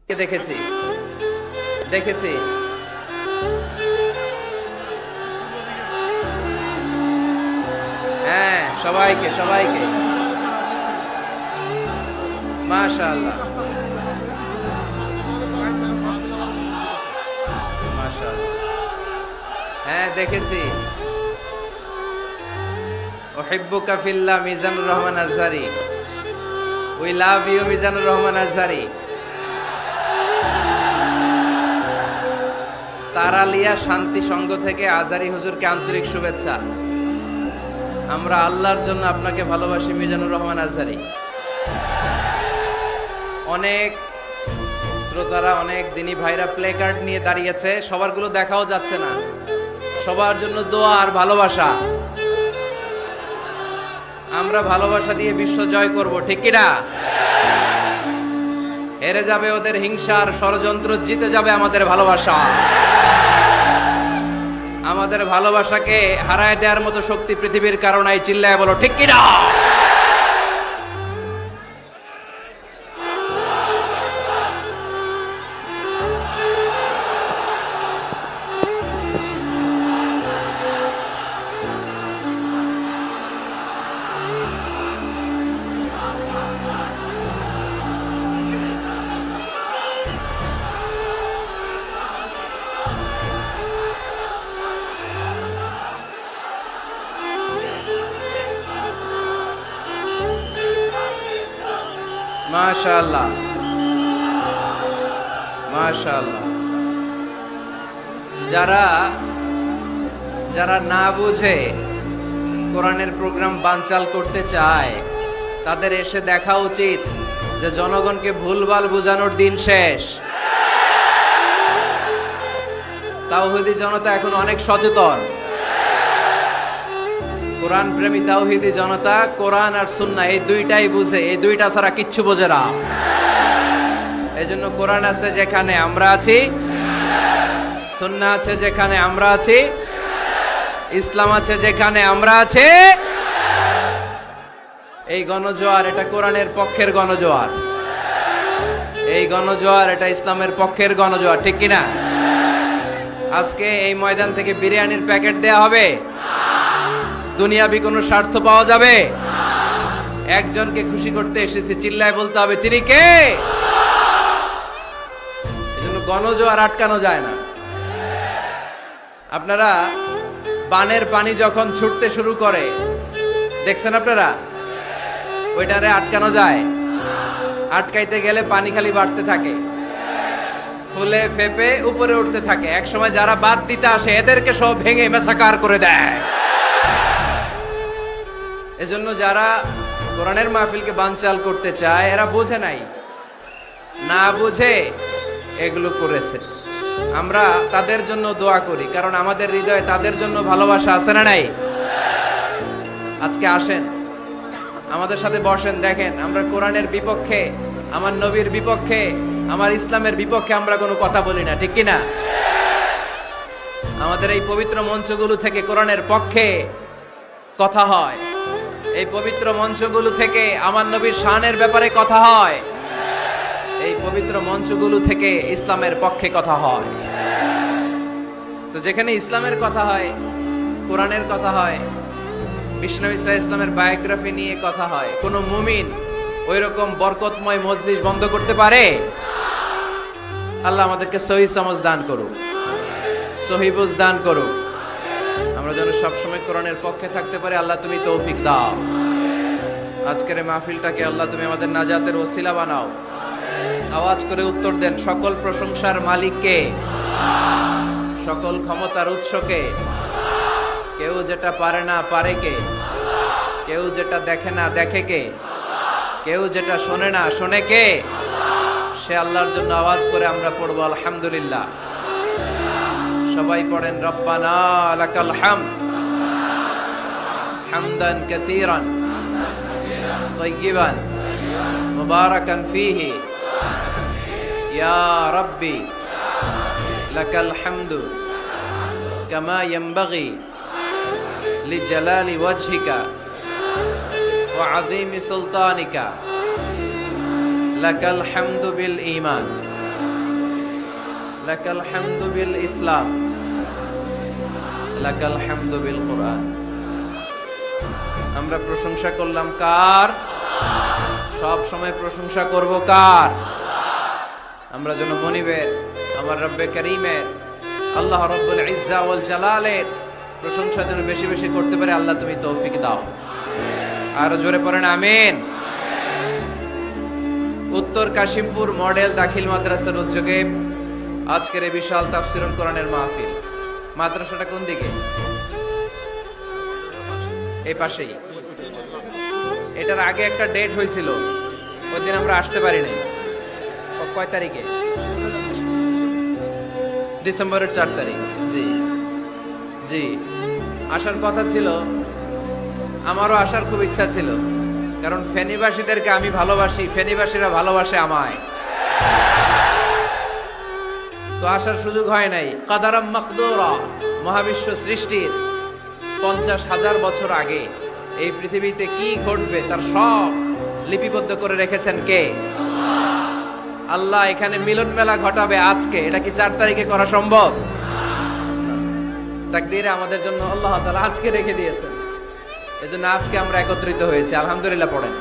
দেখেছি দেখেছি হ্যাঁ, সবাইকে সবাইকে মাশাআল্লাহ মাশাআল্লাহ। হ্যাঁ দেখেছি। উহিব্বুকা ফিল্লাহ, Mizanur Rahman Azhari. We love you, Mizanur Rahman Azhari. Taralia Shanti Sangha থেকে আজহারী হুজুরকে আন্তরিক শুভেচ্ছা। আমরা আল্লাহর জন্য আপনাকে ভালোবাসি মিজানুর রহমান আজহারী। অনেক শ্রোতারা, অনেক দিনী ভাইরা প্লে কার্ড নিয়ে দাঁড়িয়েছে, সবারগুলো দেখাও যাচ্ছে না। সবার জন্য দোয়া আর ভালোবাসা। আমরা ভালোবাসা দিয়ে বিশ্ব জয় করব, ঠিক কি না? হেরে যাবে ওদের হিংসার ষড়যন্ত্র, জিতে যাবে আমাদের ভালোবাসা। আমাদের ভালোবাসাকে হারায় দেওয়ার মতো শক্তি পৃথিবীর কারণে চিল্লায় বলো, ঠিক কি না? মাশাআল্লাহ মাশাআল্লাহ। যারা যারা না বুঝে কোরআনের প্রোগ্রাম বানচাল করতে চায়, তাদের এসে দেখা উচিত যে জনগণকে ভুলভাল বোঝানোর দিন শেষ। তাওহীদি জনতা এখন অনেক সচেতন। কোরআন প্রেমী তাওহীদি জনতা কোরআন আর সুন্নাহ এই দুইটাই বুঝে, এই দুইটা ছাড়া কিচ্ছু বোঝে না। এজন্য কোরআন আছে যেখানে আমরা আছি, সুন্নাহ আছে যেখানে আমরা আছি, ইসলাম আছে যেখানে আমরা আছি। এই গণজোয়ার, এটা কোরআনের পক্ষের গণজোয়ার। এই গণজোয়ার, এটা ইসলামের পক্ষের গণজোয়ার, ঠিক কিনা? আজকে এই ময়দান থেকে বিরিয়ানির প্যাকেট দেয়া হবে? দুনিয়াবি কোনো স্বার্থ পাওয়া যাবে? একজনকে খুশি করতে এসেছি, চিল্লায় বলতে হবে তিনি কে। এজন্য গণজোয়ার আটকানো যায় না। আপনারা বানের পানি যখন ছুটতে শুরু করে দেখছেন আপনারা? ওইটারে আটকানো যায়? আটকাইতে গেলে পানি খালি বাড়তে থাকে, ফুলে ফেপে উপরে উঠতে থাকে। এক সময় যারা বাদ দিতে আসে এদেরকে সব ভেঙে মেসাকার করে দেয়। এজন্য যারা কোরআনের মাহফিলকে বানচাল করতে চায় এরা বোঝে নাই, না বুঝে এগুলো করেছে। আমরা তাদের জন্য দোয়া করি, কারণ আমাদের হৃদয়ে তাদের জন্য ভালোবাসা আছে না নাই? আজকে আসেন, আমাদের সাথে বসেন, দেখেন আমরা কোরআনের বিপক্ষে, আমার নবীর বিপক্ষে, আমার ইসলামের বিপক্ষে আমরা কোনো কথা বলি না, ঠিক কিনা? আমাদের এই পবিত্র মঞ্চগুলো থেকে কোরআনের পক্ষে কথা হয়। এই পবিত্র মঞ্চগুলো থেকে আমার নবীর শানের ব্যাপারে কথা হয়। এই পবিত্র মঞ্চগুলো থেকে ইসলামের পক্ষে কথা হয়। তো যেখানে ইসলামের কথা হয়, কোরআনের কথা হয়, বিষ্ণু ইসলামের বায়োগ্রাফি নিয়ে কথা হয়, কোন মুমিন ওইরকম বরকতময় মজলিস বন্ধ করতে পারে? আল্লাহ আমাদেরকে সহি সমঝ দান করুক, সহি বুঝ দান করুক। আমরা যেন সবসময় কোরআনের পক্ষে থাকতে পারি। আল্লাহ তুমি তৌফিক দাও। আজকের এই মাহফিলটাকে আল্লাহ তুমি আমাদের নাজাতের ওসিলা বানাও। আওয়াজ করে উত্তর দেন, সকল প্রশংসার মালিককে, সকল ক্ষমতার উৎসকে। কেউ যেটা পারে না পারে কে, কেউ যেটা দেখে না দেখে কে, কেউ যেটা শোনে না শোনে কে? সে আল্লাহর জন্য আওয়াজ করে আমরা পড়বো আলহামদুলিল্লাহ। সবাই পড়েন, রব্বানা লাকাল হামদ হামদান কাসীরান তাইয়িবান মুবারাকান ফীহি ইয়া রাব্বি লাকাল হামদু কামা ইয়ানবাগি লিজালালি ওয়াজহিকা ওয়া আযীমি সুলতানিকা লাকাল হামদু বিল ঈমান লাকাল হামদু বিল ইসলাম, লাকাল হামদু বিল কুরআন। আমরা প্রশংসা করলাম কার? সব সময় প্রশংসা করব কার? আমরা যেন মনিবের, আমার রব্বে করিমের, আল্লাহ রব্বুল ইজ্জা ওয়াল জালালের প্রশংসা যেন বেশি বেশি করতে পারে। আল্লাহ তুমি তৌফিক দাও। আর জোরে পড়েন আমিন। উত্তর কাশিমপুর মডেল দাখিল মাদ্রাসার উদ্যোগে আজকের এই বিশাল তাফসীরুল কোরআনের মাহফিল। মাদ্রাসাটা কোন দিকে? এই পাশেই। এটার আগে একটা ডেট হয়েছিল, ওই দিন আমরা আসতে পারি নাই। কয় তারিখে? ডিসেম্বরের 4 তারিখ। জি জি, আসার কথা ছিল, আমারও আসার খুব ইচ্ছা ছিল, কারণ ফেনীবাসীদেরকে আমি ভালোবাসি, ফেনীবাসীরা ভালোবাসে আমায়। তো আসার সুযোগ হয় নাই। কাদারাম মাকদুরা, মহাবিশ্ব সৃষ্টির 50,000 বছর আগে এই পৃথিবীতে কি ঘটবে তার সব লিপিবদ্ধ করে রেখেছেন কে? আল্লাহ। এখানে মিলন মেলা ঘটাবে আজকে, এটা কি 4 তারিখে করা সম্ভব? তাকদীরে আমাদের জন্য আল্লাহ তাআলা আজকে রেখে দিয়েছেন, এজন্য আজকে আমরা একত্রিত হয়েছি। আলহামদুলিল্লাহ পড়েন।